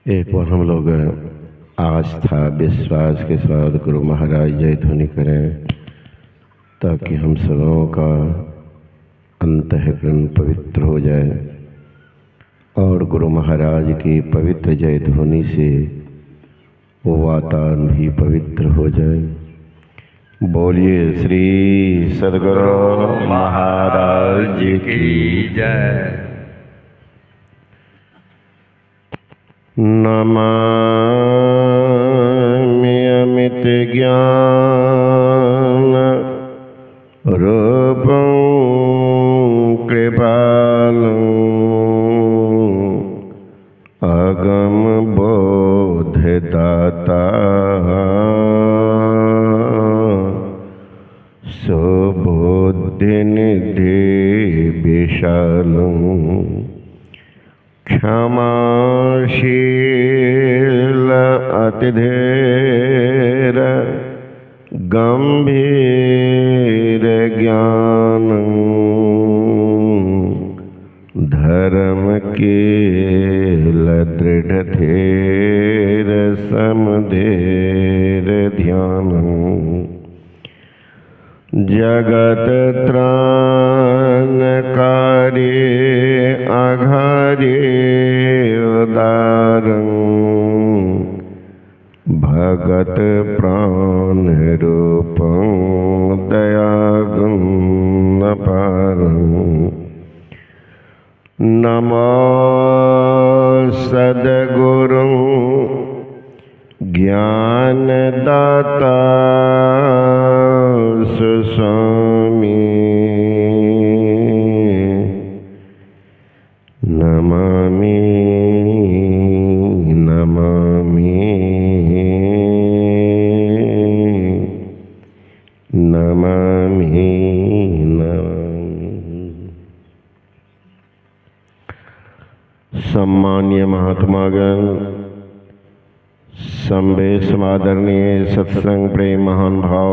एक बार हम लोग आस्था विश्वास के साथ गुरु महाराज जय ध्वनि करें ताकि हम सबों का अंतःकरण पवित्र हो जाए और गुरु महाराज की पवित्र जय ध्वनि से वो वातावरण भी पवित्र हो जाए। बोलिए श्री सद्गुरु महाराज की जय। नमामि अमित ज्ञान रूपं कृपालुं अगम बोधदाता सुबुद्धिनिधि विशालुं क्षमाशील अतिधीर गंभीर ज्ञान धर्म कील दृढ़ धीर समधीर ध्यान जगत त्राणकारी अघारी उदारं भगत प्राण रूपं दयागुण अपारं नमो सद्गुरुं ज्ञानदाता सुस्वामी नमामि नमामि नमामि नमामि। सम्मान्य महात्मागण, संवेश आदरणीय सत्संग प्रेम महान भाव,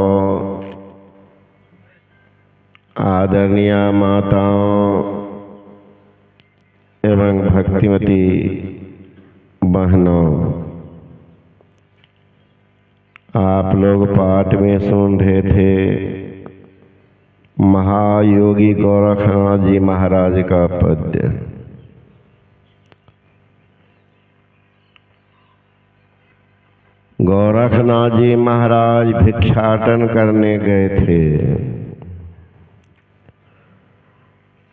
आदरणीय माताओं एवं भक्तिमती बहनों, आप लोग पाठ में सुन रहे थे महायोगी गोरखनाथ जी महाराज का पद्य। गोरखनाथ जी महाराज भिक्षाटन करने गए थे।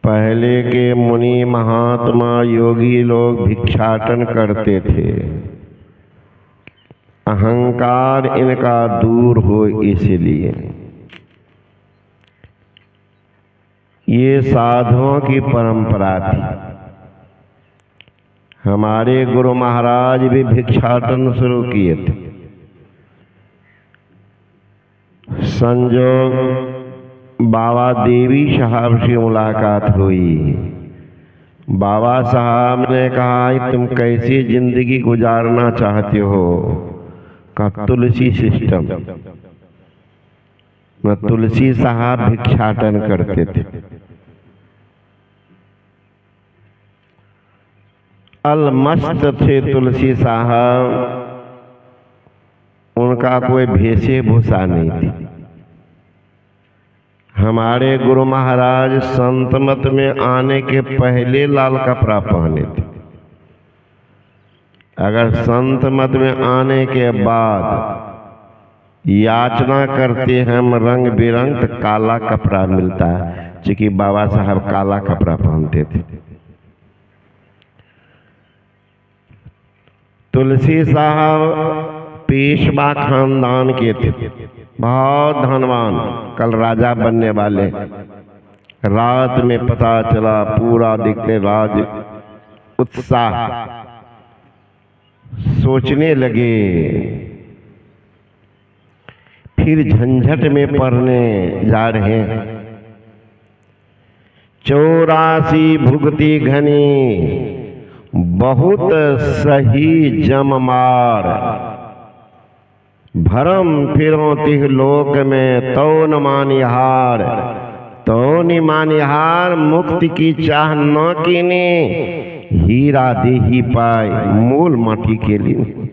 पहले के मुनि महात्मा योगी लोग भिक्षाटन करते थे, अहंकार इनका दूर हो इसलिए। ये साधुओं की परंपरा थी। हमारे गुरु महाराज भी भिक्षाटन शुरू किए थे। संजोग बाबा देवी साहब से मुलाकात हुई। बाबा साहब ने कहा तुम कैसी जिंदगी गुजारना चाहते हो? का तुलसी सिस्टम। न तुलसी साहब भिक्षाटन करते थे। अलमस्त थे तुलसी साहब, उनका कोई वेशभूषा नहीं थी। हमारे गुरु महाराज संत मत में आने के पहले लाल कपड़ा पहने थे। अगर संत मत में आने के बाद याचना करते हम रंग बिरंग तो काला कपड़ा मिलता है, क्योंकि बाबा साहब काला कपड़ा पहनते थे। तुलसी साहब पेशवा खानदान के थे, बहुत धनवान, कल राजा बनने वाले। रात में पता चला पूरा दिखते राज उत्साह। सोचने लगे, फिर झंझट में पड़ने जा रहे हैं। 84 भुगती घनी बहुत सही जममार, भरम फिरो तिह लोक में तो न मानिहार। तो निमानिहार मुक्ति की चाह न कीने, हीरा देही पाए मोल माटी के लिए।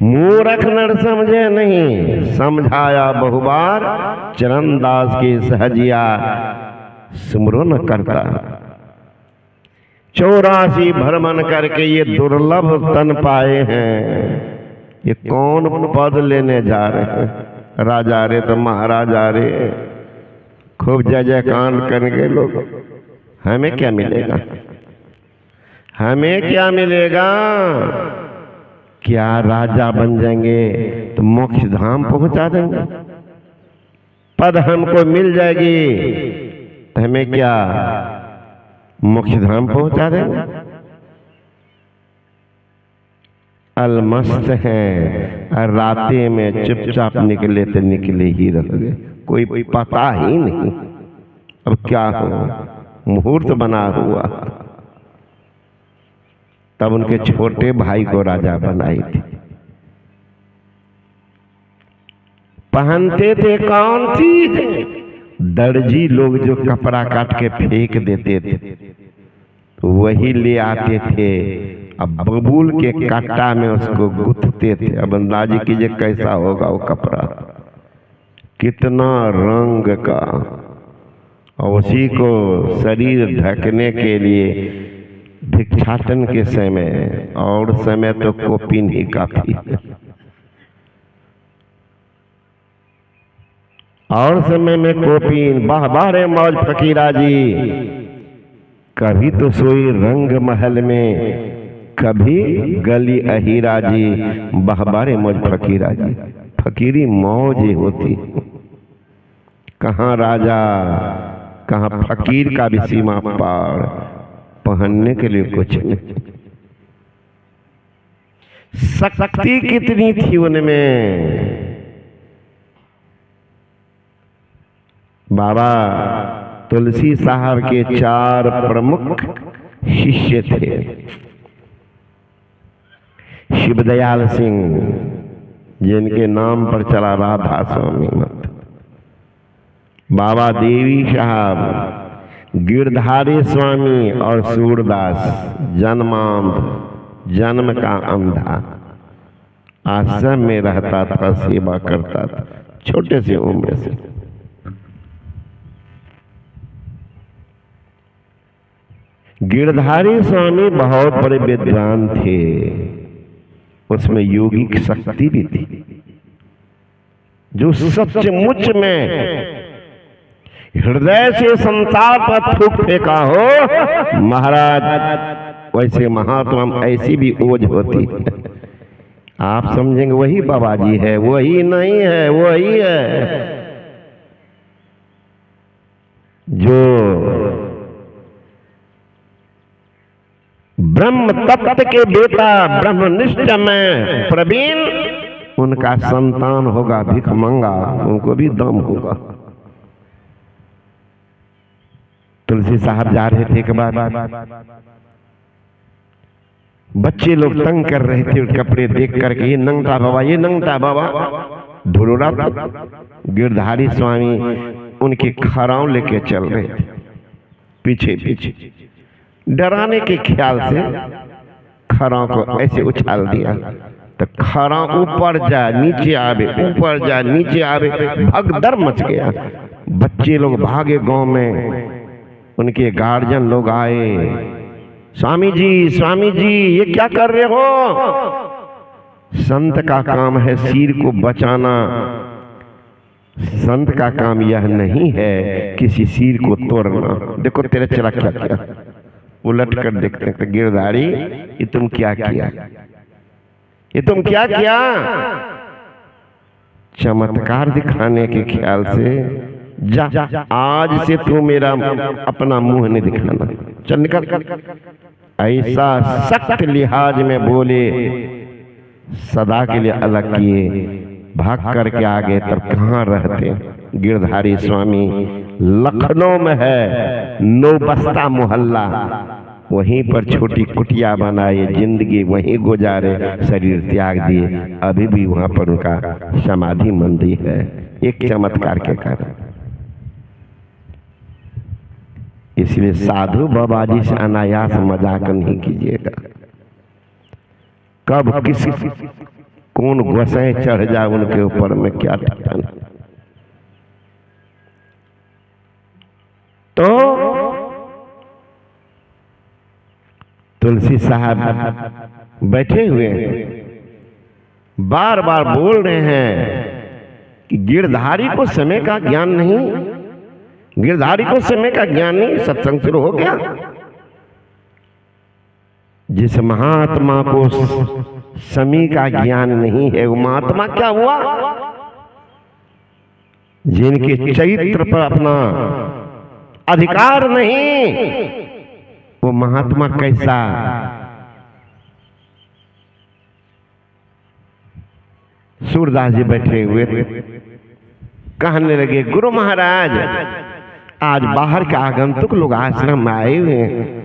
मूरख नर समझे नहीं, समझाया बहुबार, चरणदास के सहजिया सुमरो न करता। 84 भ्रमण करके ये दुर्लभ तन पाए हैं, ये कौन पद लेने जा रहे हैं? राजा रे तो महाराजा रे, खूब जय जयकार करेंगे लोग, हमें क्या मिलेगा? हमें क्या मिलेगा? क्या राजा बन जाएंगे तो मोक्ष धाम पहुंचा देंगे? पद हमको मिल जाएगी तो हमें क्या मोक्ष धाम पहुंचा देंगे? अलमस्त हैं और राते में चुपचाप निकले तो निकले ही रह गए, कोई पता ही नहीं अब क्या हो। मुहूर्त बना हुआ, तब उनके छोटे भाई को राजा बनाई थी। पहनते थे कौन चीज? दर्जी लोग जो कपड़ा काट के फेंक देते थे तो वही ले आते थे, अब बबूल के कट्टा में उसको गुथते थे। अब अंदाजी कीजिए कैसा होगा वो कपड़ा, कितना रंग का, और उसी को शरीर ढकने के लिए भिक्षाटन के समय, और समय तो कोपिन ही काफी है, और समय में कोपिन। वाह वाह रे मौज फकीरा जी, कभी तो सोई रंग महल में, कभी गली अहीरा जी। वाह वाह रे मौज फकीरा जी, फकीरी मौज होती, कहाँ राजा कहाँ फकीर का भी सीमा पार, पहनने के लिए कुछ नहीं। शक्ति कितनी थी उनमें। बाबा तुलसी साहब के 4 प्रमुख शिष्य थे। शिवदयाल सिंह, जिनके नाम पर चला राधा स्वामी मत, बाबा देवी साहब, गिरधारी स्वामी और सूरदास, जन्मांध, जन्म का अंधा, आश्रम में रहता था, सेवा करता था छोटे से उम्र से। गिरधारी स्वामी बहुत बड़े विद्वान थे, उसमें योगिक शक्ति भी थी, जो सचमुच में हृदय से संसार पर थूक फेंका हो महाराज, वैसे महात्मा ऐसी भी ओज होती। आप समझेंगे वही बाबा जी है, वही नहीं है, वही है जो ब्रह्म तत्व के बेटा, ब्रह्मनिष्ठ में प्रवीण, उनका संतान होगा भिखमंगा, उनको भी दम होगा। तुलसी साहब जा रहे थे, एक बार बच्चे लोग तंग कर रहे थे, कपड़े देख करके, ये नंगटा बाबा, ये नंगटा बाबा, धुरुरा था। गिरधारी स्वामी उनके खराव लेके चल रहे थे, पीछे पीछे, डराने के ख्याल से खराव को ऐसे उछाल दिया तो खराव ऊपर जा नीचे आवे, ऊपर जा नीचे आवे, भगदड़ मच गया। बच्चे लोग भागे, गांव में उनके गार्जियन लोग आए, स्वामी जी ये क्या कर रहे हो? संत का काम है सिर को बचाना, संत का काम यह नहीं है किसी सिर को तोड़ना। देखो तेरे चला क्या किया, उलट कर देखते हैं, गिरधारी ये तुम क्या किया, ये तुम क्या किया? चमत्कार दिखाने के ख्याल से जा, आज से तू मेरा अपना मुंह नहीं दिखाना, चल निकल। ऐसा सख्त लिहाज में बोले, सदा के लिए अलग किए, भाग करके आ गए। तब कहाँ रहते? गिरधारी स्वामी लखनऊ में है, नौबस्ता मोहल्ला, वहीं पर छोटी कुटिया बनाए, जिंदगी वहीं गुजारे, शरीर त्याग दिए। अभी भी वहां पर उनका समाधि मंदिर है, एक चमत्कार के कारण। इसलिए साधु बाबा जी से अनायास मजाक नहीं कीजिएगा। कब किस कौन गोसाई चढ़ जाए उनके ऊपर में क्या ठिकाना। तो तुलसी साहब बैठे हुए हैं, बार बार बोल रहे हैं कि गिरधारी को समय का ज्ञान नहीं, गिरधारी को समय का ज्ञान नहीं। सत्संग शुरू हो गया। जिस महात्मा को समय का ज्ञान नहीं है वो महात्मा क्या हुआ? जिनके चरित्र पर अपना अधिकार नहीं वो महात्मा कैसा? सूरदास जी बैठे हुए कहने लगे, गुरु महाराज आज बाहर के आगंतुक लोग आश्रम में आए हुए हैं,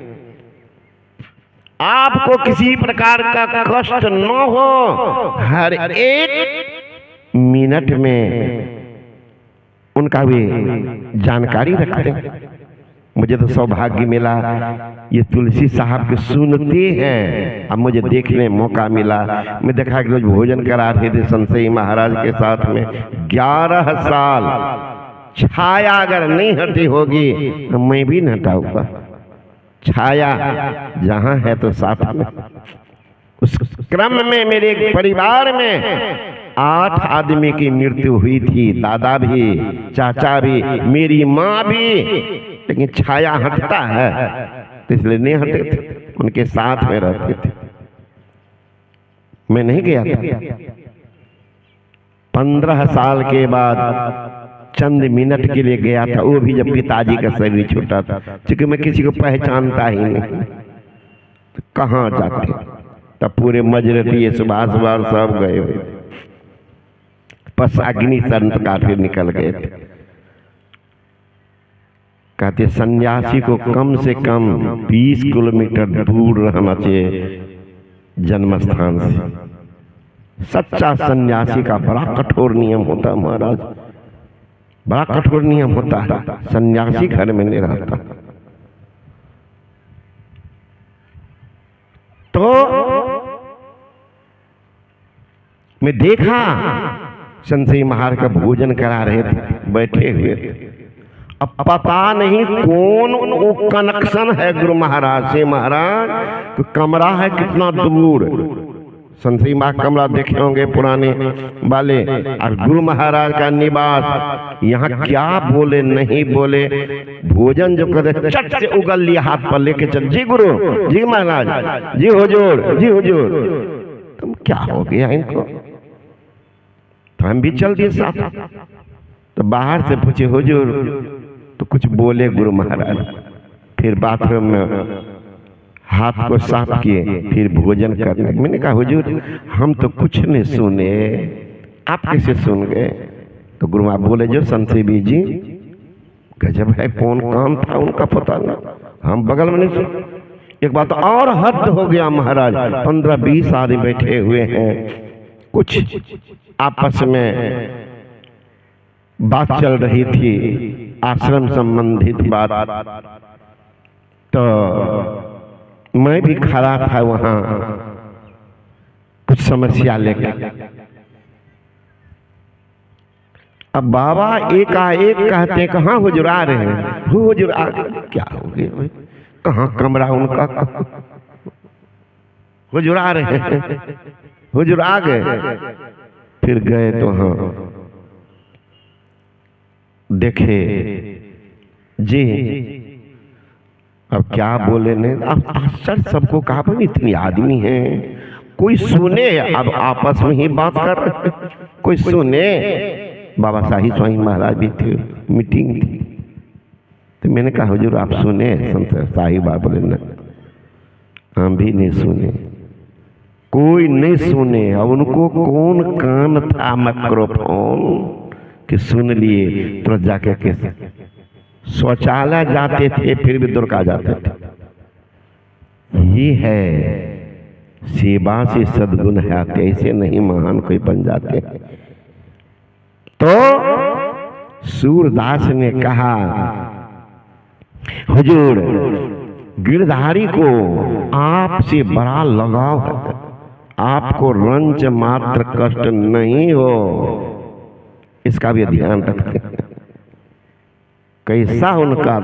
आपको किसी प्रकार का कष्ट न हो, हर एक मिनट में उनका भी जानकारी रखते हैं। मुझे तो सौभाग्य मिला ये तुलसी साहब के सुनते हैं, अब मुझे देखने मौका मिला। मैं देखा कि रोज भोजन करा रहे थे संशयी महाराज के साथ में। 11 साल छाया अगर नहीं हटी होगी तो मैं भी नहीं हटाऊंगा। छाया जहां है तो साथ में। उस क्रम में मेरे परिवार में 8 आदमी की मृत्यु हुई थी, दादा भी, चाचा भी, मेरी माँ भी, लेकिन छाया हटता है तो इसलिए नहीं हटे थे, उनके साथ में रहते थे। मैं नहीं गया था। 15 साल के बाद चंद मिनट के लिए गया था, वो भी जब पिताजी का शरीर छूटा था, क्योंकि मैं किसी को पहचानता ही नहीं। तो कहाँ जाते, तब पूरे मजरती सुभाष सब गए हुए, बस अग्नि संत का फिर निकल गए थे। कहते सन्यासी को कम से कम 20 किलोमीटर दूर रहना चाहिए जन्म स्थान से। सच्चा सन्यासी का बड़ा कठोर नियम होता है महाराज, बड़ा कठोर नियम होता है। सन्यासी घर में नहीं रहता। तो मैं देखा संशयी महाराज का भोजन करा रहे थे, बैठे हुए थे। अब पता नहीं कौन कनेक्शन है गुरु महाराज से। महाराज तो कमरा है कितना दूर, संशयी महाराज कमरा देखे होंगे पुराने वाले, और गुरु महाराज का निवास। यहाँ क्या बोले नहीं बोले, भोजन जो करे चट से उगल लिया हाथ पर लेके चल, जी गुरु, जी महाराज, जी हुजूर, जी हुजूर। तुम क्या हो गया इनको? तो हम भी चल दिए साथ। तो बाहर से पूछे हुजूर, तो कुछ बोले गुरु महाराज। फिर बाथरूम में हाथ को साफ किए, फिर भोजन करने। मैंने कहा हुजूर हम तो कुछ नहीं सुने, आप कैसे सुन गए? तो गुरु महाराज बोले जो संशयी जी गजब है, कौन काम था उनका पता नहीं, हम बगल में नहीं सुन। एक बात और हद हो गया महाराज, 15-20 आदमी बैठे हुए हैं, कुछ आपस में बात चल रही थी, आश्रम संबंधित बात। तो मैं भी खड़ा था वहां कुछ समस्या लेकर। अब बाबा एकाएक कहते कहाँ हुजूर आ रहे हैं? हुजूर आ गए। क्या हो गया? कहाँ कमरा उनका? हुजूर आ रहे हैं, हुजूर आ गए। फिर गए तो हाँ देखे जी, अब क्या बोले नहीं। अब आश्चर्य सबको कहा भाई इतनी आदमी हैं, कोई सुने। अब आपस में ही बात कर रहे, कोई सुने। बाबा साहिब स्वामी महाराज भी थे, मीटिंग थी। तो मैंने कहा हुजूर आप सुने? संत साहिब बाबा बोले न, हम भी नहीं सुने, कोई नहीं सुने। अब उनको कौन कान था माइक्रोफोन कि सुन लिए। तो जाके के शौचालय जाते थे, फिर भी दुर्गा जाते थे। ये है सेवा से सद्गुण है, ऐसे नहीं महान कोई बन जाते। तो सूरदास ने कहा हुजूर, गिरधारी को आपसे बड़ा लगाव है, आपको रंज मात्र कष्ट नहीं हो, इसका भी ध्यान रखें। कैसा उनका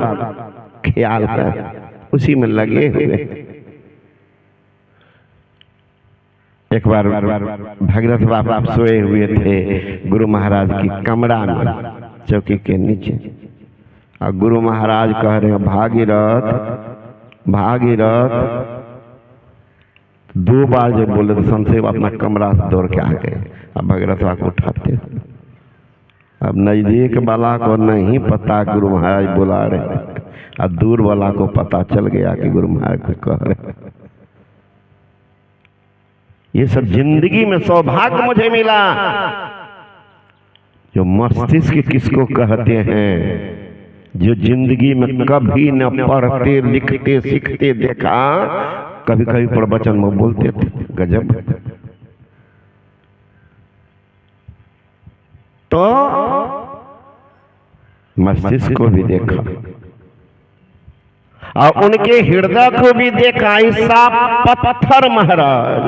ख्याल है, उसी में लगे हुए। एक बार भगीरथ बाबा सोए हुए थे गुरु महाराज की कमरा में, चौकी के नीचे, और गुरु महाराज कह रहे हैं, भागीरथ भागीरथ। 2 बार जब बोले तो संशय अपना कमरा से दौड़ के आ गए। अब भगीरथ बाबा को उठाते, अब नजदीक वाला को नहीं पता गुरु महाराज बुला रहे, और दूर वाला को पता चल गया कि गुरु महाराज कह रहे। ये सब जिंदगी में सौभाग्य मुझे मिला। जो मस्तिष्क किसको कहते हैं, जो जिंदगी में कभी न पढ़ते लिखते सीखते देखा, कभी कभी प्रवचन में बोलते थे, गजब। तो मस्तिष्क को भी देखा और उनके हृदय को भी देखा। ऐसा पत्थर महाराज,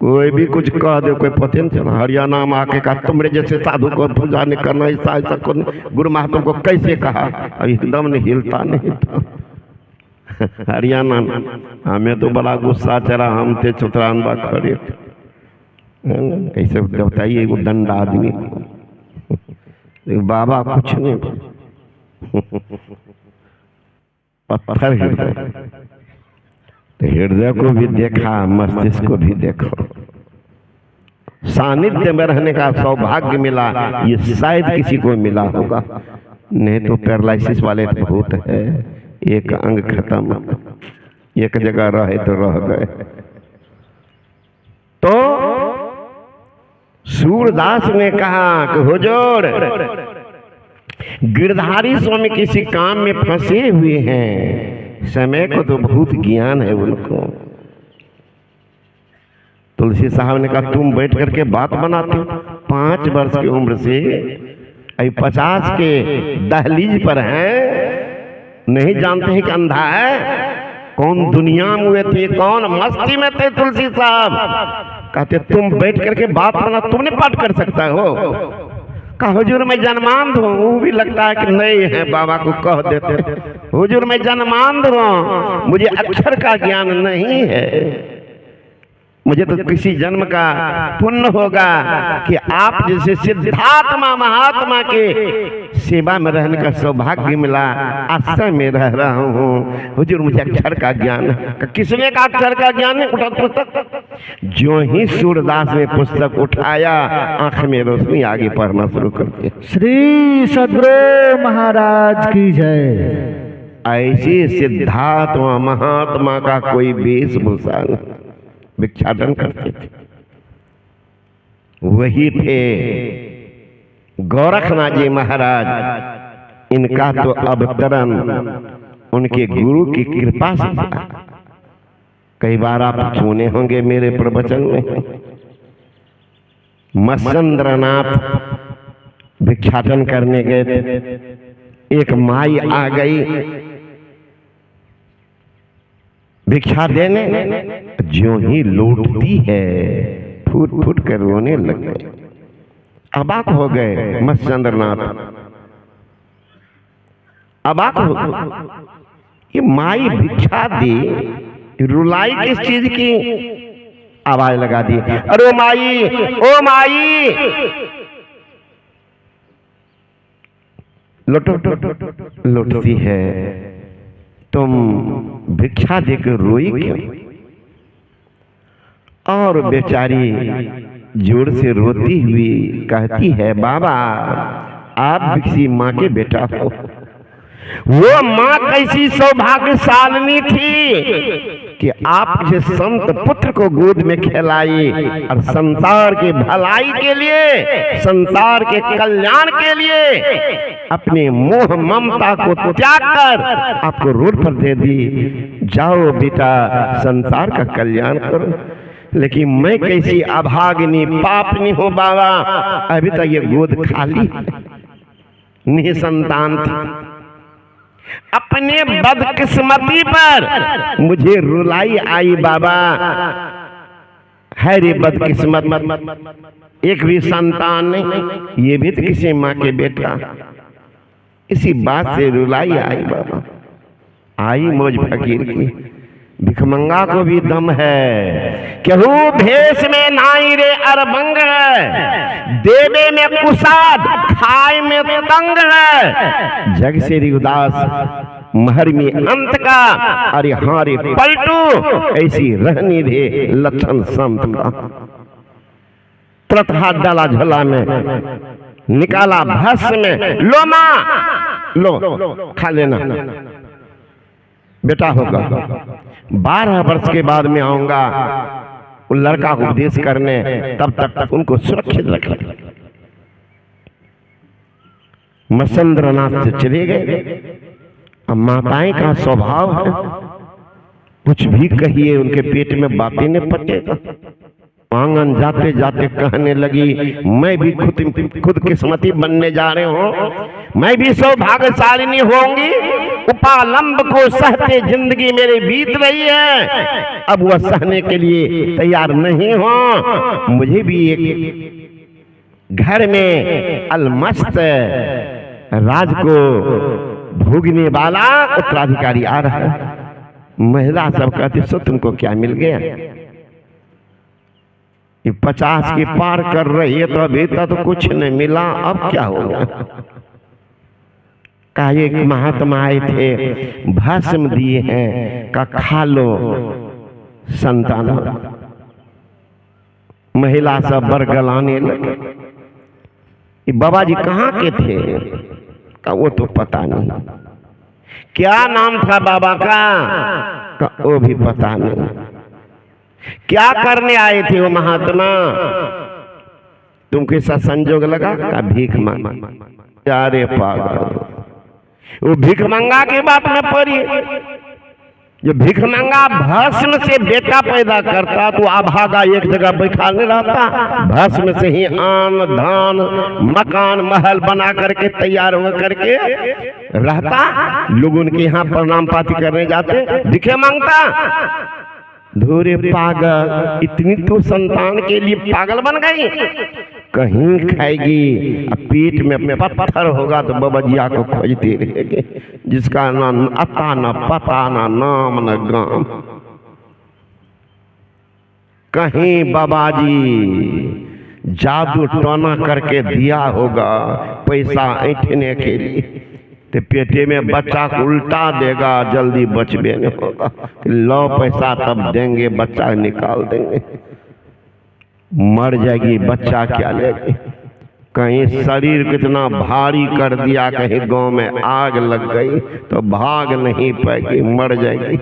कोई भी कुछ कह दे, कोई पता नहीं चला। हरियाणा में आके कहा, तुमरे जैसे साधु को पूजा नहीं करना, ऐसा ऐसा को गुरु महात्मा को कैसे कहा, अब एकदम नहीं हिलता नहीं था। हरियाणा में हमें तो बड़ा गुस्सा चढ़ा, हम थे चुतरानबा खड़े थे, कैसे बताइए वो दंड आदमी, बाबा कुछ नहीं, पत्थर हृदय। तो हृदय को भी देखा, मस्तिष्क को भी देखो। सानिध्य में रहने का सौभाग्य मिला, ये शायद किसी को मिला होगा, नहीं तो पैरालिसिस वाले तो बहुत है, एक अंग खत्म, एक जगह रहे तो रह गए। तो सूरदास ने कहा कि हुजूर, गिरधारी स्वामी किसी काम में फंसे हुए हैं, समय को तो बहुत ज्ञान है उनको। तुलसी साहब ने कहा, तुम बैठ करके बात बनाते हो, 5 वर्ष की उम्र से 50 के दहलीज पर हैं, नहीं जानते हैं कि अंधा है। कौन दुनिया में हुए थे, कौन मस्ती में थे तुलसी साहब। कहते तुम बैठ करके बात बना, तुमने पाठ कर सकता हो। कहा हुजूर मैं जन्मांध हूँ, वो भी लगता है कि नहीं है, बाबा को कह देते हुजूर मैं जन्मांध हूँ, मुझे अक्षर का ज्ञान नहीं है, मुझे तो किसी जन्म का पुण्य होगा कि आप जैसे सिद्धात्मा महात्मा के सेवा में रहने का सौभाग्य मिला, आश्रय में रह रहा हूँ। हुजूर मुझे अक्षर का ज्ञान है। किसने का अक्षर का ज्ञान है? उठा पुस्तक। जो ही सूरदास ने पुस्तक उठाया, आंख में रोशनी, आगे पढ़ना शुरू कर दिया। श्री सद्गुरु महाराज की जय। ऐसे सिद्धात्मा महात्मा का कोई वेशभूषा भिक्षाटन करते थे, वही थे गोरखनाथ जी महाराज। इनका तो अवतरण उनके गुरु की कृपा से। कई बार आप सुने होंगे मेरे प्रवचन में, मत्स्येंद्रनाथ भिक्षाटन करने गए थे, एक माई आ गई भिक्षा देने, जो ही लौटती है फूट फूट कर रोने लग गए। अबाक हो गए मत्स्येंद्रनाथ, अबाक हो गए। ये माई भिक्षा दी, रुलाई किस चीज की? आवाज लगा दी, अरे माई, ओ माई, लौटती है, तुम भिक्षा देकर रोई क्यों? और बेचारी जोर से रोती हुई कहती है, बाबा आप भिक्षी माँ के बेटा हो। वो माँ कैसी सौभाग्यशालिनी थी कि आप जिस संत पुत्र को गोद में खिलाई और संसार की भलाई के लिए, संसार के कल्याण के लिए अपने मोह ममता को त्याग कर आपको रोड पर दे दी, जाओ बेटा संसार का कल्याण करो। लेकिन मैं कैसी अभागिनी पापनी हूँ बाबा, अभी तक ये गोद खाली निसंतान थी। अपने बदकिस्मती पर मुझे रुलाई आई बाबा। है रे बदकिस्मत, एक भी संतान नहीं, ये भी तो किसी माँ के बेटा। इसी बात से रुलाई आई बाबा। आई मौज फकीर की। भिखमंगा को भी दम है, केहू भेष में नाई रे अरबंग है, देवे में कुसाद, खाए में तंग है। जग से री उदास, महर में अंत का, अरे हाँ रे पलटू, ऐसी रहनी रे लक्षण संत का। तुरंत हाथ डाला झोला में, निकाला भस्म में, लो माँ लो खा लेना, बेटा होगा। 12 वर्ष के बाद में आऊंगा उन लड़का को उपदेश करने, तब तक उनको सुरक्षित रखना। मसंद्रनाथ से चले गए। अब माताएं का स्वभाव है, कुछ भी कहिए उनके पेट में बातें न पचेगा। आंगन जाते जाते कहने लगी, मैं भी खुद किस्मती बनने जा रहे हूँ, मैं भी सौभाग्यशालिनी होंगी। उपालंब को सहते जिंदगी मेरी बीत रही है, अब वह सहने के लिए तैयार नहीं हो। मुझे भी एक घर में अलमस्त राज को भोगने वाला उत्तराधिकारी आ रहा है। महिला सब कहती, सो तुमको क्या मिल गया? 50 के पार कर रही है तो अभी तक तो कुछ नहीं मिला, अब क्या होगा? का एक महात्मा आए थे, भस्म दिए हैं, का खा लो संतान। महिला सब बरगलाने लगे। बाबा जी कहाँ के थे? का वो तो पता नहीं। क्या नाम था बाबा का वो भी पता नहीं। क्या करने आए थे वो महात्मा? तुमके साथ संजोग लगा का भीख मांग? अरे पागल, वो भीख मंगा की बात में पड़ी। जो भीख मंगा भस्म से बेटा पैदा करता तो अभागा एक जगह बैठा नहीं रहता, भस्म से ही आन धान मकान महल बना करके तैयार हो करके रहता। लोग उनके यहाँ प्रणाम पाती करने जाते, भिखे मांगता। धूरे पागल, इतनी तो संतान के लिए पागल बन गई। कहीं खाएगी, अब पेट में पत्थर होगा तो बाबा जिया को खोजती रहेगी, जिसका ना अता ना पता ना नाम ना गाम। कहीं बाबा जी जादू टोना करके दिया होगा पैसा ऐंठने के लिए, तो पेटे में बच्चा को उल्टा देगा, जल्दी बचबे नहीं होगा। लो पैसा तब देंगे, बच्चा निकाल देंगे, मर जाएगी, बच्चा क्या लेगी? कहीं शरीर कितना भारी कर दिया, कहीं गांव में आग लग गई तो भाग नहीं पाएगी, मर जाएगी।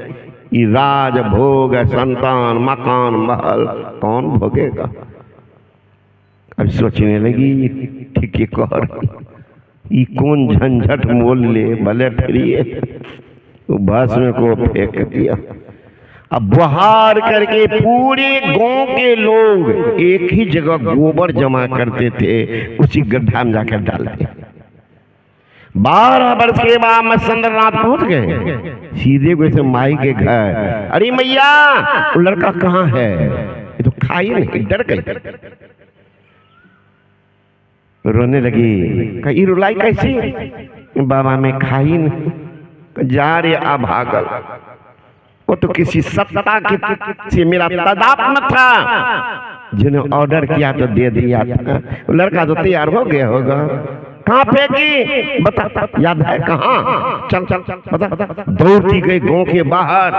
ये राज भोग संतान मकान महल कौन भोगेगा? अब सोचने लगी, ठीक है कह रही, ये कौन झंझट मोल ले, भले फिरिए। तो भस्म को फेंक दिया। अब बहार करके पूरे गांव के लोग एक ही जगह गोबर जमा करते थे, उसी गड्ढा में जाकर डालते। 12 वर्ष के बाद मत्स्येंद्रनाथ पहुंच गए सीधे वैसे माई के घर। अरे मैया, वो लड़का कहाँ है? ये तो खाई नहीं, डर गई, रोने लगी। कहीं रुलाई कैसी? बाबा में खाई नहीं, जा रे अभागल, वो तो किसी सत्ता से मेरा तादात्म्य था, जिन्हें ऑर्डर किया तो दे दिया था। लड़का तो तैयार हो गया होगा। कहाँ फेंकी? बता, याद है कहाँ? चल चल चल बता। दौड़ती गई गांव के बाहर,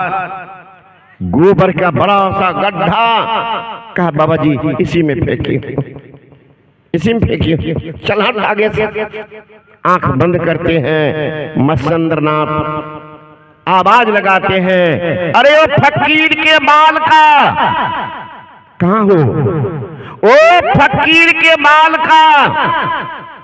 गोबर का बड़ा सा गड्ढा, कहा बाबा जी इसी में फेंकी, इसी में फेंकी। चल हट आगे से। आंख बंद करते हैं, मत्स्येंद्रनाथ आवाज लगाते हैं, अरे ओ फकीर के बाल का, कहाँ हो? ओ फकीर के बाल का,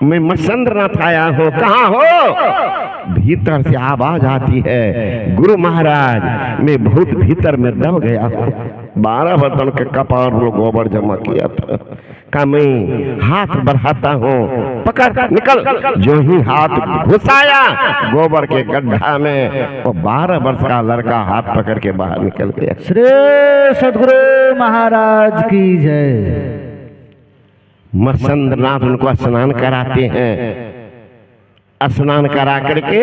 मैं मत्स्येंद्रनाथ आया हूँ, कहाँ हो? भीतर से आवाज आती है, गुरु महाराज मैं बहुत भीतर में दब गया हूँ। 12 बर्तन के कपार में गोबर जमा किया था। का मैं हाथ बढ़ाता हूँ, पकड़ निकल। जो ही हाथ घुसाया गोबर के गड्ढा में, वो 12 वर्ष का लड़का हाथ पकड़ के बाहर निकल गया। श्री सद्गुरु महाराज की जय। मत्स्येंद्रनाथ उनको स्नान कराते हैं। स्नान करा करके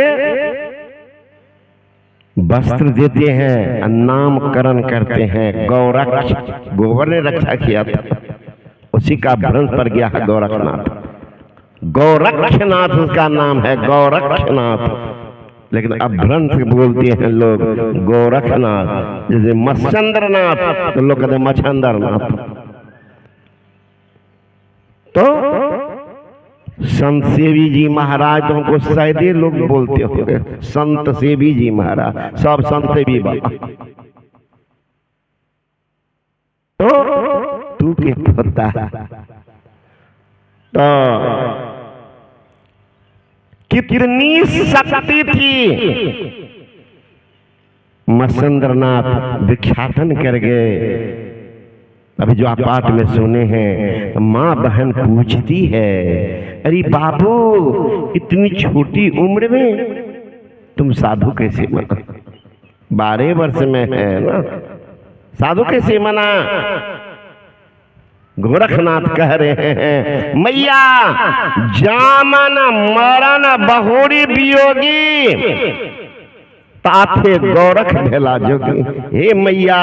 वस्त्र देते हैं, नामकरण करते हैं। गौरक्ष, गोबर ने रक्षा किया था, उसी का भ्रंश पड़ गया है गोरखनाथ। गौरक्षनाथ उसका नाम है, गौरक्षनाथ। लेकिन अब भ्रंश बोलते हैं लोग गोरखनाथ। जैसे मत्स्येंद्रनाथ तो लोग कहते हैं मच्छंदरनाथ। तो संत सेवी जी महाराज तो हमको शायद लोग बोलते होंगे, संत सेवी जी महाराज, सब संत सेवी बाबा। तो तू के होता तो कितनी शक्ति थी। मत्स्येंद्रनाथ भिक्षाटन कर गए। अभी जो आप पाठ में सुने हैं, माँ बहन पूछती है, अरे बाबू इतनी छोटी उम्र में तुम साधु कैसे बना? 12 वर्ष में है ना, साधु कैसे बना? गोरखनाथ कह रहे हैं, मैया जामन मरण बहुरी वियोगी ताथे गोरख भेला जोगी। हे मैया,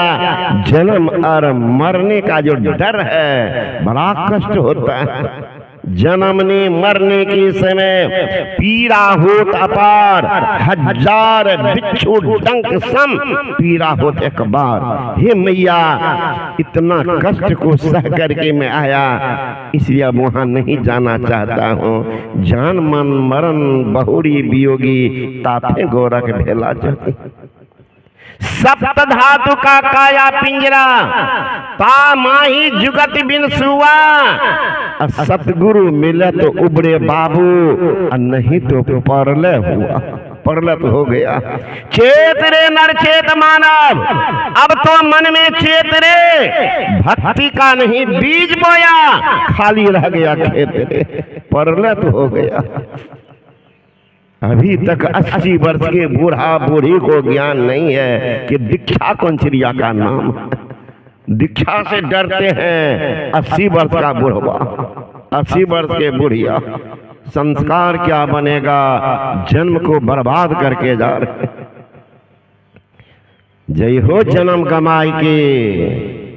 जन्म और मरने का जो डर है बड़ा कष्ट होता है। जन्मने मरने के समय पीड़ा होत अपार, 1000 बिच्छू डंक सम पीड़ा होत एक बार। हे मैया, इतना कष्ट को सह करके मैं आया, इसलिए अब वहां नहीं जाना चाहता हूँ। जान मन मरण बहुरी वियोगी ताथे गोरख भेला जोगी। सप्त धातु का काया पिंजरा, ता माही जुगत बिन सुआ। सतगुरु मिले तो उबरे बाबू, नहीं तो परले हुआ। परले तो हो गया। चेत रे नर चेत मानव, अब तो मन में चेत रे। भक्ति का नहीं बीज बोया, खाली रह गया खेत रे। परले तो हो गया। अभी तक 80 वर्ष के बूढ़ा बूढ़ी को ज्ञान नहीं है कि दीक्षा कौन चिड़िया का नाम है। दीक्षा से डरते हैं 80 वर्ष का बूढ़ा, 80 वर्ष के बुढ़िया। संस्कार क्या बनेगा, जन्म को बर्बाद करके जा रहे। जय हो जन्म कमाई के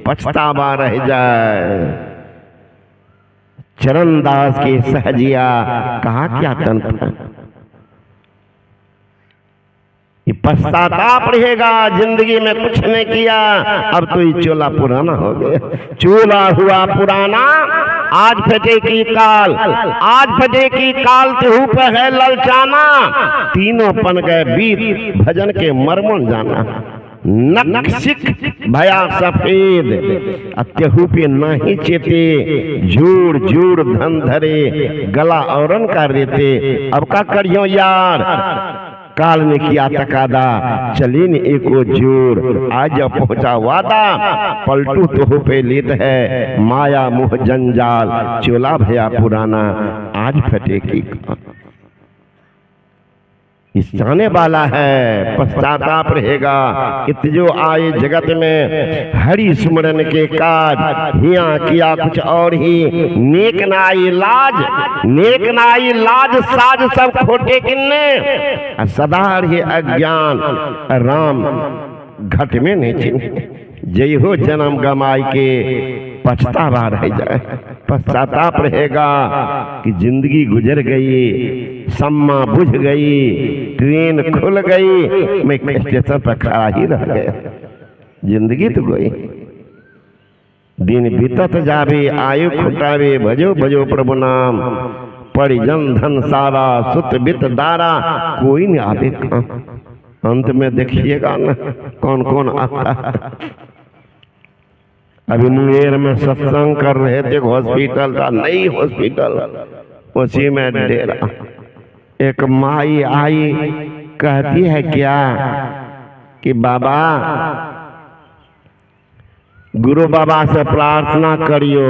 पछतावा रह जाए। चरणदास के सहजिया कहा क्या तंत्र, पश्चाताप रहेगा। जिंदगी में कुछ नहीं किया, अब तो ये चोला पुराना हो गया। चोला हुआ पुराना, आज फटे की काल, आज फटे की काल तेहू पे है ललचाना। तीनों पन गए बीत, भजन के मर्मन जाना। नक्सिक भया सफेद, तेहू पे नहीं चेते। जोड़ जोड़ धन धरे, गला औरन का रेते। अब का करियो यार, काल ने किया तकादा, चली न एको जोर। आज पहुंचा वादा, पलटू तो पे लेत है। माया मुह जंजाल, चोला भया पुराना, आज फटे की इस जाने वाला है। पश्चाताप रहेगा। इत जो आए जगत में हरि स्मरण के काज, हिया किया कुछ और ही। नेक नाई लाज, नेक नाई लाज साज सब खोटे किन्ने। सदा रहे अज्ञान, राम घट में नहीं चिन्ह। जय हो जन्म गमाई के पछतावा रह जाए। पश्चाताप रहेगा कि जिंदगी गुजर गई, सम्मा बुझ गई, ट्रेन खुल गई, मैं स्टेशन पर खड़ा ही रह गया। जिंदगी तो गई। दिन बीतत जावे, आयु खुटावे, भजो भजो प्रभु नाम। परिजन धन सारा, सुत बित दारा, कोई नहीं आवे काम। अंत में देखिएगा ना कौन कौन आता है। अभी मुंगेर में सत्संग कर रहे थे, हॉस्पिटल था, नई हॉस्पिटल, उसी में डेरा। एक माई आई, कहती है क्या कि बाबा गुरु बाबा से प्रार्थना करियो।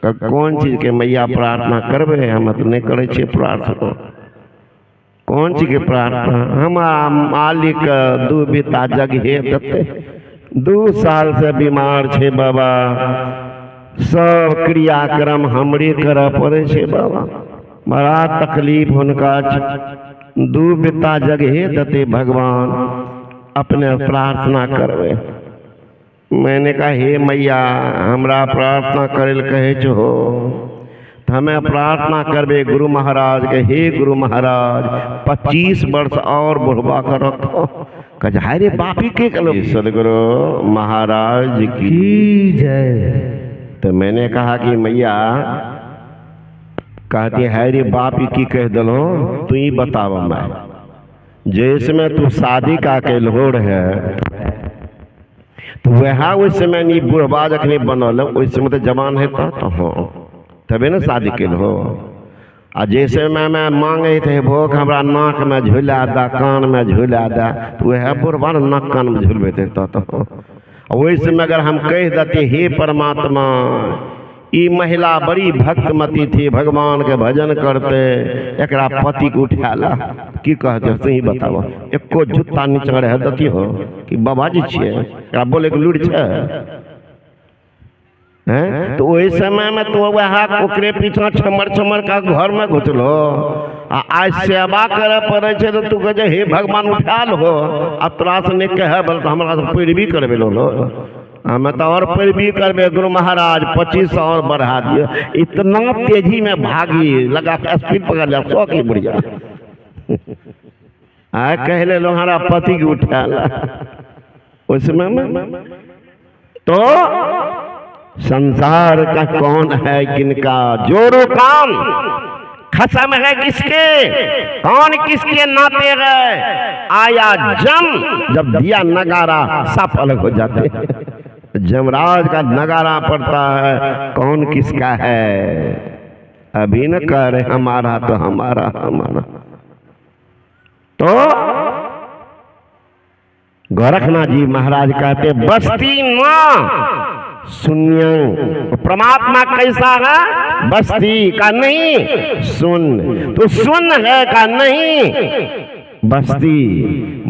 कौन चीज के मैया प्रार्थना करबे? हम तो नहीं करे छे प्रार्थना। कौन चीज के प्रार्थना? हमारा मालिक दू बेटा जगहे देते। 2 साल से बीमार छे बाबा, सब क्रियाक्रम हमरे करे पड़े छे बाबा, बड़ा तकलीफ हुनका। 2 बेटा जगहे देते भगवान, अपने प्रार्थना करवे। मैंने कहा हे मैया हमरा प्रार्थना करे कहे हो, तो हमें प्रार्थना करबे गुरु महाराज के। हे गुरु महाराज 25 वर्ष और बुढ़वा कर रखो। कहा रे बापी के कलो। सदगुरु महाराज की जय। तो मैंने कहा कि मैया कहती है रे बापी की कह दलो, तू ही बतावा। मैं जिसमें तू शादी का के लोड़ है तो वह उस समय नहीं बुढ़वा जखनी बनल, उस समय तो जवान है तो हो तबे ना शादी के हो। आ जैसे मैं मांगे थे भोग हमरा नाक में झूला दा, कान में झूला दा, तो वह बुढ़वा नाक कान में झूलबे तो वही समय अगर हम कह देते हे परमात्मा ई महिला बड़ी भक्तमती थी, भगवान के भजन करते, एकरा पति को उठाला, की कहते सही बताओ। एको जूता नीचे रह देती हो कि बाबाजी छे, एकरा बोले के लूड़ छे हैं? तो वही समय में तो वह ओकरे पीछा छमर छमर का घर में घुसलो। आज सेवा करे पड़े छे तो तू कहे हे भगवान उठा लो। अब तोरा से नहीं कहे बोल तो हमरा से पैरवी करबे लो। हमें तो और पैरवी करबे गुरु महाराज 25 और बढ़ा दियो। इतना तेजी में भागी लगा स्पीड पकड़ लिया 100 की बुढ़िया। आ कहले लो हमारा पति की उठा ला। उसमें तो संसार का कौन है किनका, जोरो काम खसम है किसके, कौन किसके नाते गए। आया जम, जब दिया नगारा सब अलग हो जाते। जमराज का नगारा पड़ता है, कौन किसका है। अभी न कह रहे हमारा तो हमारा हमारा। तो गोरखनाथ जी महाराज कहते बस्ती ना शून्य। परमात्मा कैसा है? बस्ती का नहीं सुन, तो सुन है का नहीं बस्ती।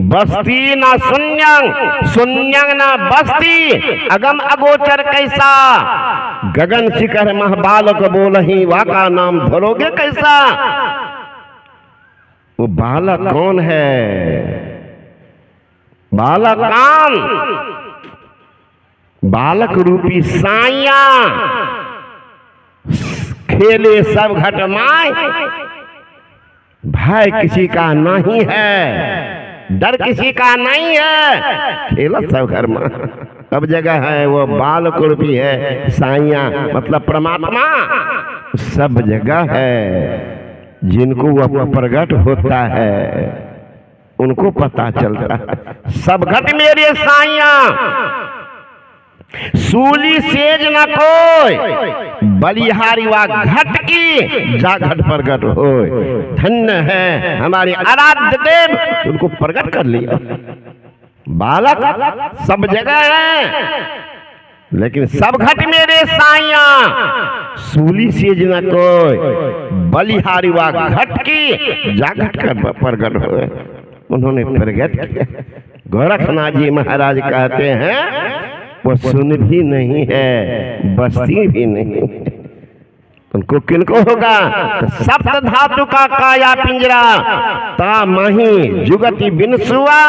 बस्ती ना शून्यं, शून्यं ना बस्ती। अगम अगोचर कैसा, गगन शिखर मह बालक बोलही वाका नाम धरोगे कैसा। वो बालक कौन है? बालक कौन? बालक रूपी साइया खेले सब घट माय। भय किसी का नहीं है, डर किसी का नहीं है, खेला सब घर में सब जगह है। वो बालक रूपी है साइया, मतलब परमात्मा सब जगह है। जिनको वह प्रकट होता है उनको पता चलता है। सब घट मेरे साइया, सूली सेज न कोई, बलिहारी वा घट की जा घट प्रकट हो। धन्य है हमारे आराध्य देव, उनको प्रकट कर लिया। बालक सब जगह है, लेकिन सब घट मेरे साइया, सूली सेज न कोई, बलिहारी वा घट की जा घट कर प्रकट हो। उन्होंने प्रकट किया। गोरखनाथ जी महाराज कहते हैं वो सुन भी नहीं है, बस्ती भी नहीं। उनको किनको होगा? तो सप्त धातु का काया पिंजरा, ता मही जुगति बिनसुआ।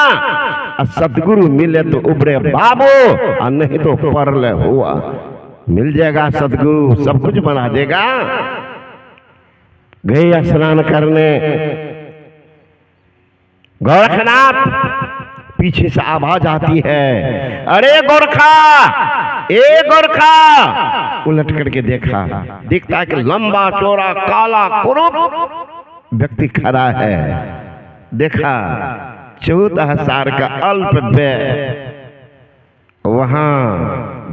सतगुरु मिले तो उबरे बाबो, और नहीं तो परले हुआ। मिल जाएगा सतगुरु, सब कुछ बना देगा। गए स्नान करने, गोरखनाथ पीछे से आवाज आती है, अरे गोरखा, ए गोरखा। उलट करके देखा, दिखता है कि लंबा चौड़ा काला कुरूप व्यक्ति खड़ा है। देखा 14 साल का अल्प व्यय, वहां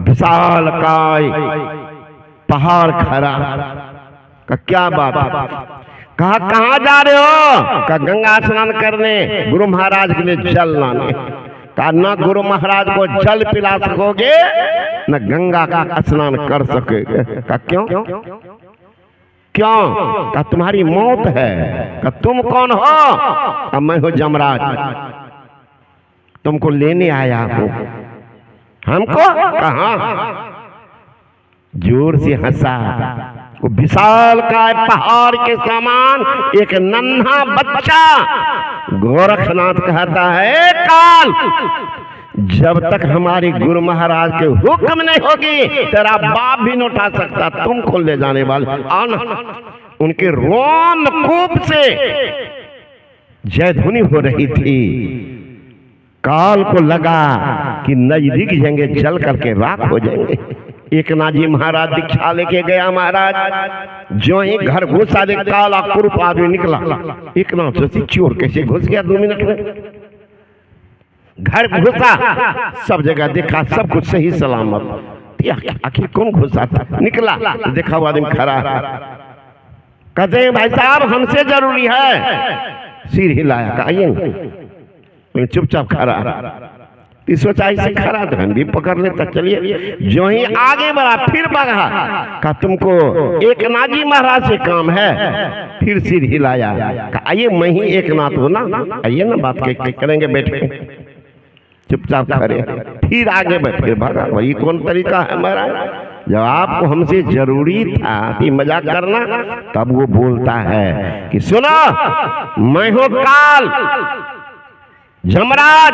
विशाल काय पहाड़ खड़ा। का क्या बात? कहा कहाँ जा रहे हो? का गंगा स्नान करने, गुरु महाराज के लिए जल लाने। कहा न गुरु महाराज को जल पिला सकोगे न गंगा का स्नान कर सकोगे। कहा क्यों क्यों? कहा तुम्हारी मौत है। कहा तुम कौन हो? कहा मैं हूं जमराज, तुमको लेने आया हूं। हमको? कहा। जोर से हंसा। वो विशाल काय पहाड़ के समान एक नन्हा बच्चा गोरखनाथ कहता है काल, जब तक हमारे गुरु महाराज के हुक्म नहीं होगी तेरा बाप भी नहीं उठा सकता, तुमको ले जाने वाले। उनके रोम कूप से जयध्वनि हो रही थी। काल को लगा कि नजदीक जाएंगे जल करके राख हो जाएंगे। एक नाजी महाराज दीक्षा लेके गया। महाराज जो ही घर घुसा दे काला कुरूप आदमी निकला। एक ना सोची चोर कैसे घुस गया 2 मिनट में। घर घुसा, सब जगह देखा, सब कुछ सही सलामत। आखिर कौन घुसा था? निकला, देखा वो आदमी खड़ा है। कहते हैं भाई साहब हमसे जरूरी है। सिर हिलाया, आइए। चुपचाप खड़ा। सोचा इसे खड़ा तो हम भी पकड़ लेता, चलिए। जो ही आगे बढ़ा फिर बढ़ा। कहा तुमको एक नाजी महाराज से काम है। फिर सिर हिलाया। कहा आइए मैं ही एक नाथ हूं ना, आइए ना बात करेंगे बैठे। चुपचाप खड़े। फिर आगे बढ़, फिर भागा। वही कौन तरीका है महाराज? जब आपको हमसे जरूरी था कि मजाक करना, तब वो बोलता है कि सुनो मैं हूं काल जमराज,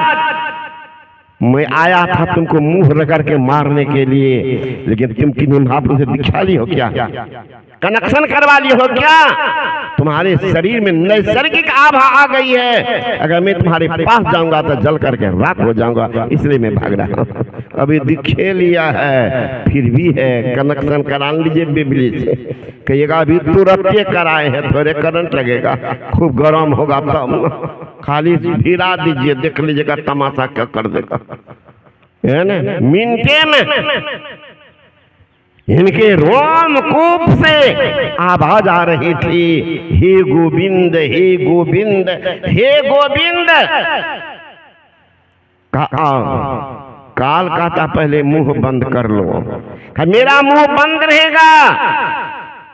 मैं आया था तुमको मुंह रगड़ के मारने के लिए, लेकिन तुम किन्हीं महापुरुष से दीक्षा ली हो क्या? कनेक्शन करवा ली हो क्या? तुम्हारे शरीर में नैसर्गिक आभा आ गई है। अगर मैं तुम्हारे पास जाऊंगा तो जल करके राख हो जाऊंगा, इसलिए मैं भाग रहा हूं। अभी दीक्षे लिया है फिर भी है, कनेक्शन करा लीजिए बिजली से। कहिएगा अभी तुरंत कराए हैं, थोड़े करंट लगेगा, खूब गर्म होगा तब। खाली भिरा दीजिए, देख लीजिएगा तमाशा क्या कर देगा, है ना? मिनटे में इनके रोमकूप से आवाज आ रही थी, हे गोविंद हे गोविंद हे गोविंद। काल कहता पहले मुंह बंद कर लो। मेरा मुंह बंद रहेगा,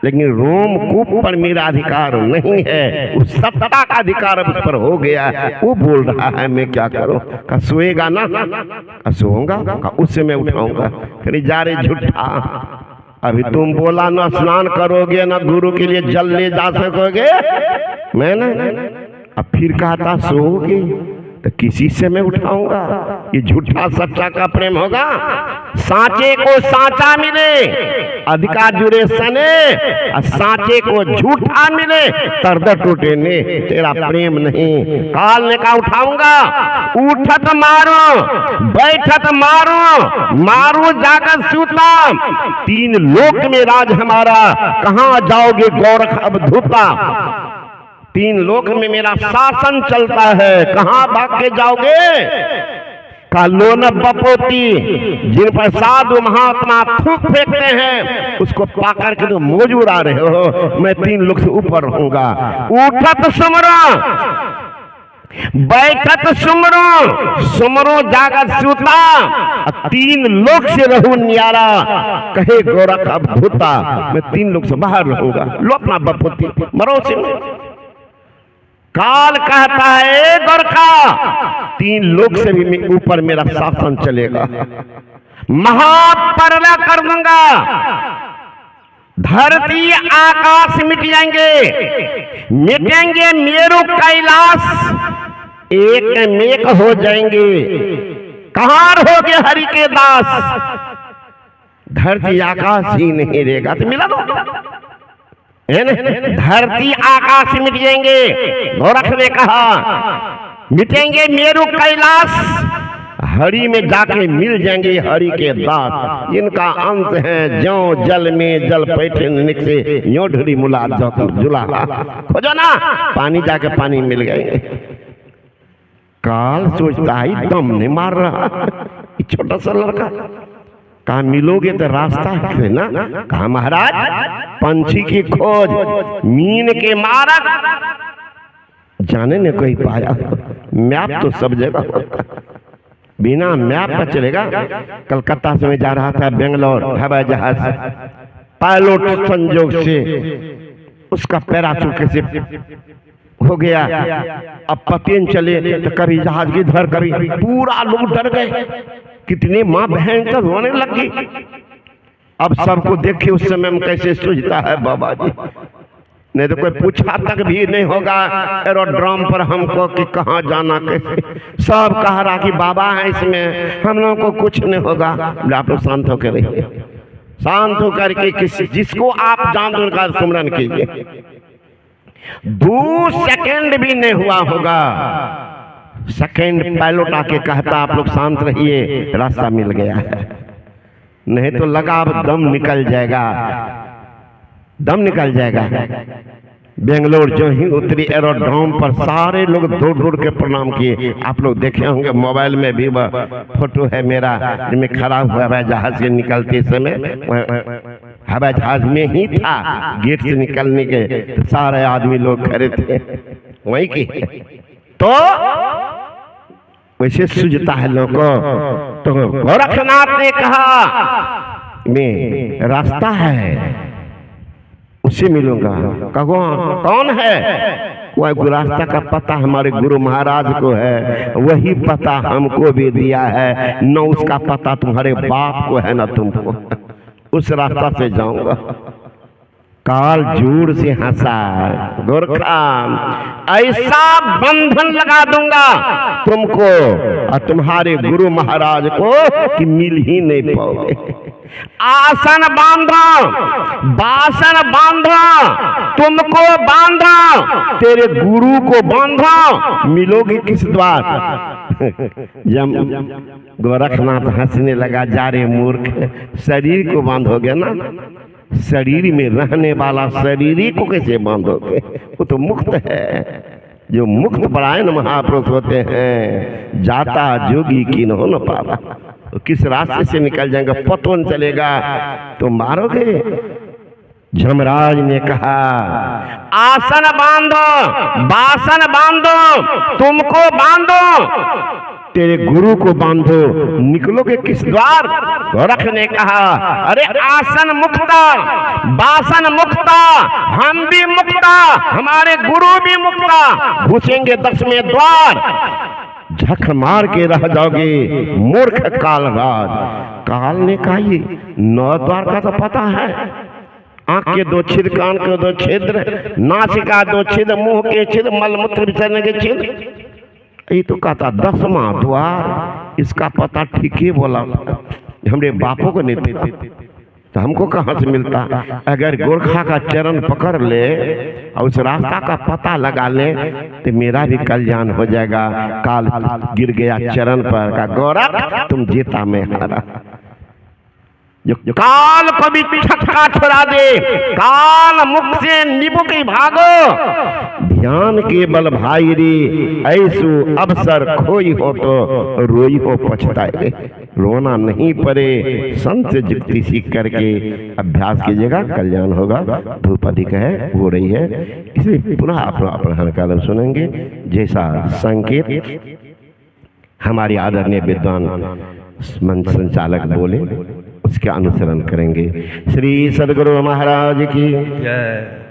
लेकिन रोमकूप पर मेरा अधिकार नहीं है, उस सत्ता का अधिकार अब उस पर हो गया है। वो बोल रहा है मैं क्या करूं? का सोएगा ना? सोऊंगा, उससे मैं उठाऊंगा। फिर जा रहे झूठा, अभी तुम बोला ना स्नान करोगे ना गुरु के लिए जल ले जा सकोगे, मैं ना। अब फिर कहता सोओगे तो किसी से मैं उठाऊंगा? ये झूठा सच्चा का प्रेम होगा? सांचे को सांचा मिले अधिकार जुड़े सने, सांचे को झूठा मिले तरद टूटे ने, तेरा प्रेम नहीं। काल ने कहा उठाऊंगा, उठत मारो बैठत मारो, मारो जागत सूता, 3 लोक में राज हमारा, कहाँ जाओगे गोरख अवधूता? 3 लोक में मेरा शासन चलता है, कहां भाग के जाओगे? कालोन बपोती, जिन पर साधु महात्मा थूक फेंकते हैं उसको पाकर के तो मौज उड़ा रहे हो, मैं 3 लोक से ऊपर रहूंगा। उठत सुमरो बैठत सुमरो, सुमरो जागत सूता, 3 लोक से रहूं न्यारा, कहे गोरख अवधूता। मैं 3 लोक से बाहर रहूंगा, लो अपना बपोती मरो से। काल कहता है गोरखा 3 लोक से भी ऊपर मेरा शासन चलेगा, महापरला कर दूंगा। धरती आकाश मिट जाएंगे, मिटेंगे मेरु कैलाश, एक मेक हो जाएंगे। कहां रहोगे हरि के दास? धरती आकाश ही नहीं रहेगा तो मिला दो, है ना? धरती आकाश मिट जाएंगे, गोरख ने कहा मिटेंगे मेरु कैलाश, हरि में जाके मिल जाएंगे हरि के दास। इनका अंत है ज्यो जल में जल पैठे निकसे, यो ढूरी मुला जुला, खोजो ना पानी, जाके पानी मिल गए। काल सोचता है दम नहीं मार रहा छोटा सा लड़का, कहा मिलोगे तो रास्ता है ना? कहा महाराज पंछी की खोज मीन के मारक, जाने ने कोई पाया, मैप तो सब जगह होता। बिना मैप पर चलेगा। कलकत्ता से मैं जा रहा था बेंगलोर, हवाई जहाज, पायलट संजोग से उसका पैराशूट कैसे हो गया, अब पते न चले तो कभी जहाज की धर, कभी पूरा लोग डर गए, कितने माँ बहन तक रोने लग गई। अब सबको देखे उस समय में कैसे सूझता है बाबा जी, नहीं तो कोई पूछा तक भी नहीं होगा एरोड्रम पर हमको कि कहाँ जाना कैसे। सब कह रहा कि बाबा है इसमें, हम लोगों को कुछ नहीं होगा। आप लोग शांत होकर रहिए, शांत होकर के किसी जिसको आप जान उनका सुमरन कीजिए। 2 सेकंड भी नहीं हुआ होगा, सेकंड पायलट आके कहता आप लोग शांत रहिए, रास्ता मिल गया है। नहीं तो लगा अब दम निकल जाएगा, दम निकल जाएगा। बेंगलोर जो ही उतरी एरोड्रोम पर सारे लोग दौड़ दौड़ के प्रणाम किए। आप लोग देखे होंगे मोबाइल में भी वह फोटो है मेरा, जिसमें खड़ा हुआ हवाई जहाज से निकलते समय, हवाई जहाज में ही था, गेट से निकलने के तो सारे आदमी लोग खड़े थे वहीं की। तो वैसे सूझता है लोगों को। तो गोरखनाथ ने कहा मैं रास्ता है उससे मिलूंगा। कहो कौन है? वह रास्ता का पता हमारे गुरु महाराज को है, वही पता हमको भी दिया है, न उसका पता तुम्हारे बाप को है न तुमको। उस रास्ता से जाऊंगा। काल जोर से हंसा, गोरखा ऐसा बंधन लगा दूंगा तुमको और तुम्हारे गुरु महाराज को कि मिल ही नहीं पाओगे। आसन बांधो, बासन बांधो, तुमको बांधो, तेरे गुरु को बांधो, मिलोगे किस द्वार? जब गोरखनाथ हंसने लगा, जा रे मूर्ख, शरीर को बांधोगे ना, शरीर में रहने वाला शरीर को कैसे बांधोगे? वो तो मुक्त है। जो मुक्त परायण महापुरुष होते हैं, जाता जोगी की न पावा, तो किस रास्ते से निकल जाएंगे पतो न चलेगा, तो मारोगे। जमराज ने कहा आसन बांधो, बासन बांधो, तुमको बांधो, तेरे गुरु को बांधो, निकलोगे किस द्वार? गोरख ने कहा अरे आसन मुक्ता, बासन मुक्ता, हम भी मुक्ता, हमारे गुरु भी मुक्ता, घुसेंगे 10वें द्वार, झक मार के रह जाओगे मूर्ख कालराज। काल ने कहा ये 9 द्वार का तो पता है, आंख के 2 छिद्र, कान के 2 छिद्र, नासिका 2 छिद्र, मुंह के छिद्र, मलमूत्र विसर्जन के छिद्र, ये तो कहता 10वां द्वार, इसका पता ठीक ही बोला। हमरे बापों को नहीं देते तो हमको कहाँ से मिलता? अगर गोरखा का चरण पकड़ ले और उस रास्ता का पता लगा ले तो मेरा भी कल्याण हो जाएगा। काल गिर गया चरण पर, का गोरख तुम जीता मैं हारा। जो काल को भी छक्का छुड़ा दे, काल मुख से निबुक भागो, ध्यान के बल भाई रे, ऐसु अवसर खोई हो तो रोई हो पछताए। रोना नहीं पड़े, संत से जुक्ति सीख करके अभ्यास कीजिएगा, कल्याण होगा। धूप अधिक है, हो रही है, इसलिए पुनः अपना काल सुनेंगे। जैसा संकेत हमारी आदरणीय विद्वान मंच संचालक बोले उसके अनुसरण करेंगे। श्री सद्गुरु महाराज की जय।